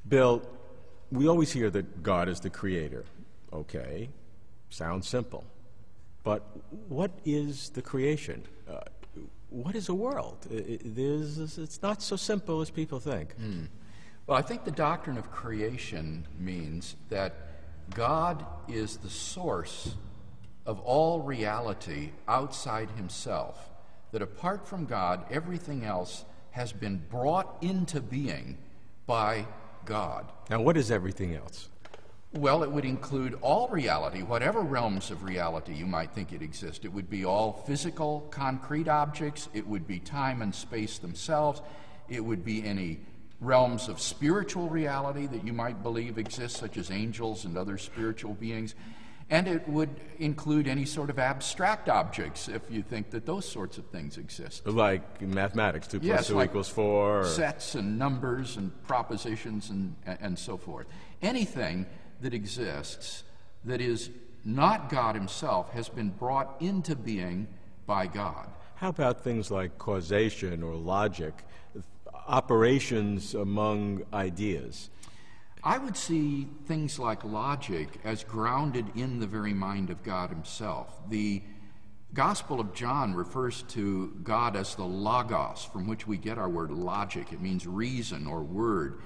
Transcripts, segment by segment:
Bill, we always hear that God is the creator. Okay, sounds simple. But what is the creation? What is a world? It's not so simple as people think. Well, I think the doctrine of creation means that God is the source of all reality outside himself, that apart from God, everything else has been brought into being by God. Now, what is everything else? Well, it would include all reality, whatever realms of reality you might think it exists. It would be all physical, concrete objects. It would be time and space themselves. It would be any realms of spiritual reality that you might believe exist, such as angels and other spiritual beings. And it would include any sort of abstract objects, if you think that those sorts of things exist. Like mathematics, 2 plus Yes, 2 like equals 4. Or... sets and numbers and propositions and so forth. Anything that exists that is not God himself has been brought into being by God. How about things like causation or logic, operations among ideas? I would see things like logic as grounded in the very mind of God himself. The Gospel of John refers to God as the Logos, from which we get our word logic. It means reason or word.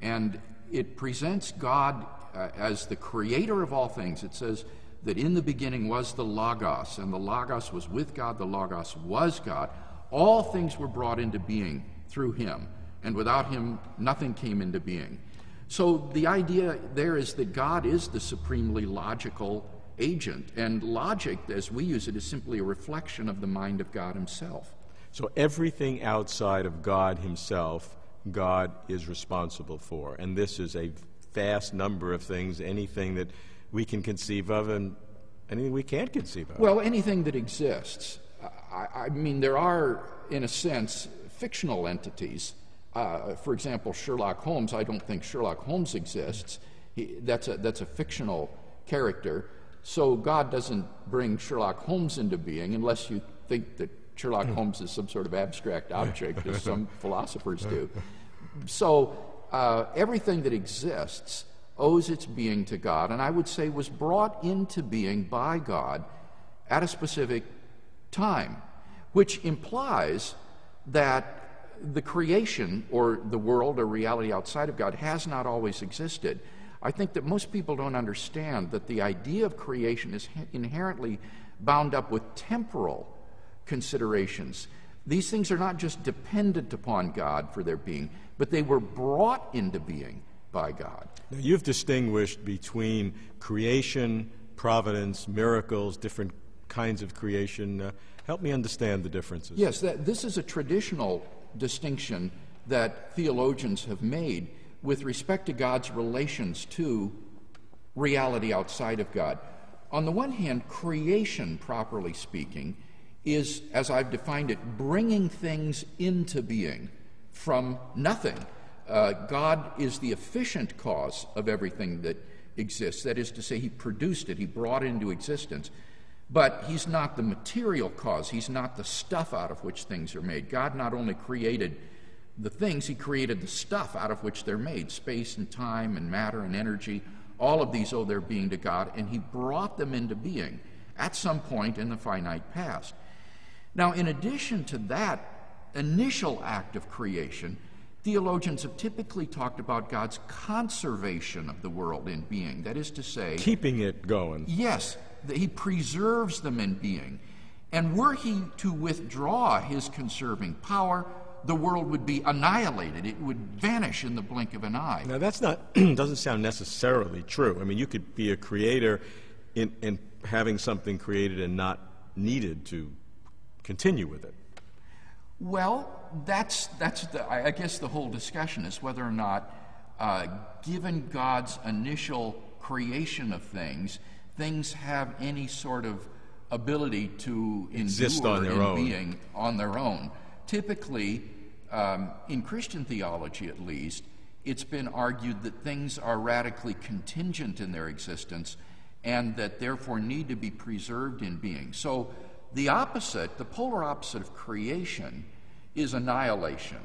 And it presents God as the creator of all things. It says that in the beginning was the Logos, and the Logos was with God, the Logos was God. All things were brought into being through him, and without him nothing came into being. So the idea there is that God is the supremely logical agent, and logic, as we use it, is simply a reflection of the mind of God himself. So everything outside of God himself, God is responsible for, and this is a vast number of things, anything that we can conceive of and anything we can't conceive of. Well, anything that exists. I mean, there are, in a sense, fictional entities. For example, Sherlock Holmes. I don't think Sherlock Holmes exists. That's a fictional character. So God doesn't bring Sherlock Holmes into being unless you think that Sherlock Holmes is some sort of abstract object, as some philosophers do. So everything that exists owes its being to God, and I would say was brought into being by God at a specific time, which implies that the creation or the world or reality outside of God has not always existed. I think that most people don't understand that the idea of creation is inherently bound up with temporal considerations. These things are not just dependent upon God for their being, but they were brought into being by God. Now, you've distinguished between creation, providence, miracles, different kinds of creation. Help me understand the differences. Yes, this is a traditional distinction that theologians have made with respect to God's relations to reality outside of God. On the one hand, creation, properly speaking, is, as I've defined it, bringing things into being from nothing. God is the efficient cause of everything that exists. That is to say, he produced it, he brought it into existence. But he's not the material cause. He's not the stuff out of which things are made. God not only created the things, he created the stuff out of which they're made, space and time and matter and energy. All of these owe their being to God, and he brought them into being at some point in the finite past. Now, in addition to that initial act of creation, theologians have typically talked about God's conservation of the world in being. That is to say, keeping it going. Yes, that he preserves them in being. And were he to withdraw his conserving power, the world would be annihilated. It would vanish in the blink of an eye. Now, that's not doesn't sound necessarily true. I mean, you could be a creator in having something created and not needed to continue with it. Well, I guess the whole discussion is whether or not, given God's initial creation of things have any sort of ability to exist endure on their own. Being on their own. Typically, in Christian theology at least, it's been argued that things are radically contingent in their existence and that therefore need to be preserved in being. So the polar opposite of creation is annihilation.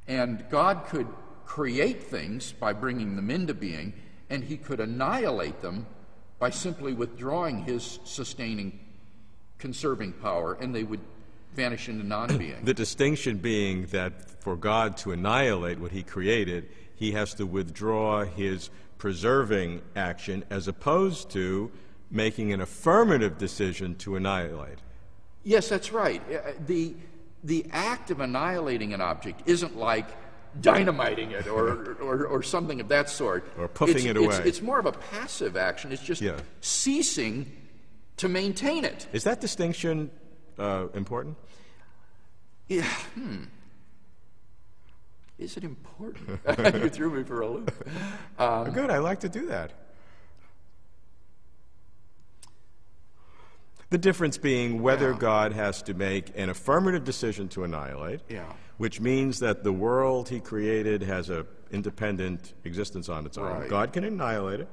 And God could create things by bringing them into being, and he could annihilate them by simply withdrawing his sustaining, conserving power, and they would vanish into non-being. The distinction being that for God to annihilate what he created, he has to withdraw his preserving action as opposed to making an affirmative decision to annihilate. Yes, that's right. The act of annihilating an object isn't like dynamiting it or something of that sort. Or puffing it away. It's more of a passive action. It's just ceasing to maintain it. Is that distinction important? Yeah. Is it important? You threw me for a loop. Good, I like to do that. The difference being whether God has to make an affirmative decision to annihilate, which means that the world he created has an independent existence on its own. Right. God can annihilate it.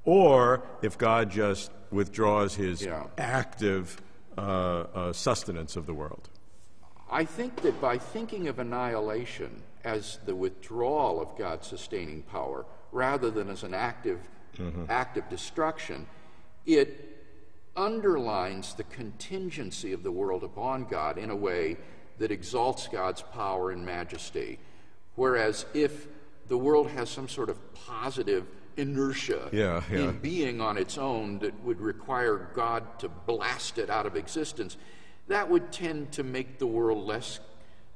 Or if God just withdraws his active sustenance of the world. I think that by thinking of annihilation as the withdrawal of God's sustaining power, rather than as an active act of destruction, it underlines the contingency of the world upon God in a way that exalts God's power and majesty. Whereas if the world has some sort of positive inertia in being on its own that would require God to blast it out of existence, that would tend to make the world less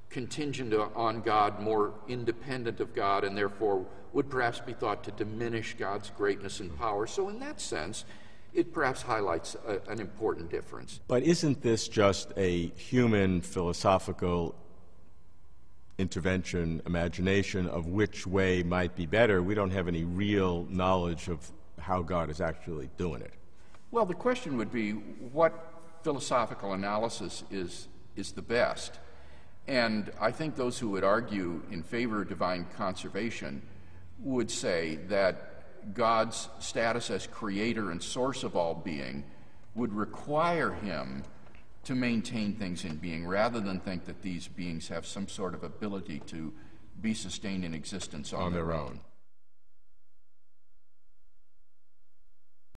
contingent on God, more independent of God, and therefore would perhaps be thought to diminish God's greatness and power. So in that sense, it perhaps highlights an important difference. But isn't this just a human philosophical intervention, imagination of which way might be better? We don't have any real knowledge of how God is actually doing it. Well, the question would be, what philosophical analysis is the best? And I think those who would argue in favor of divine conservation would say that God's status as creator and source of all being would require him to maintain things in being, rather than think that these beings have some sort of ability to be sustained in existence on their own.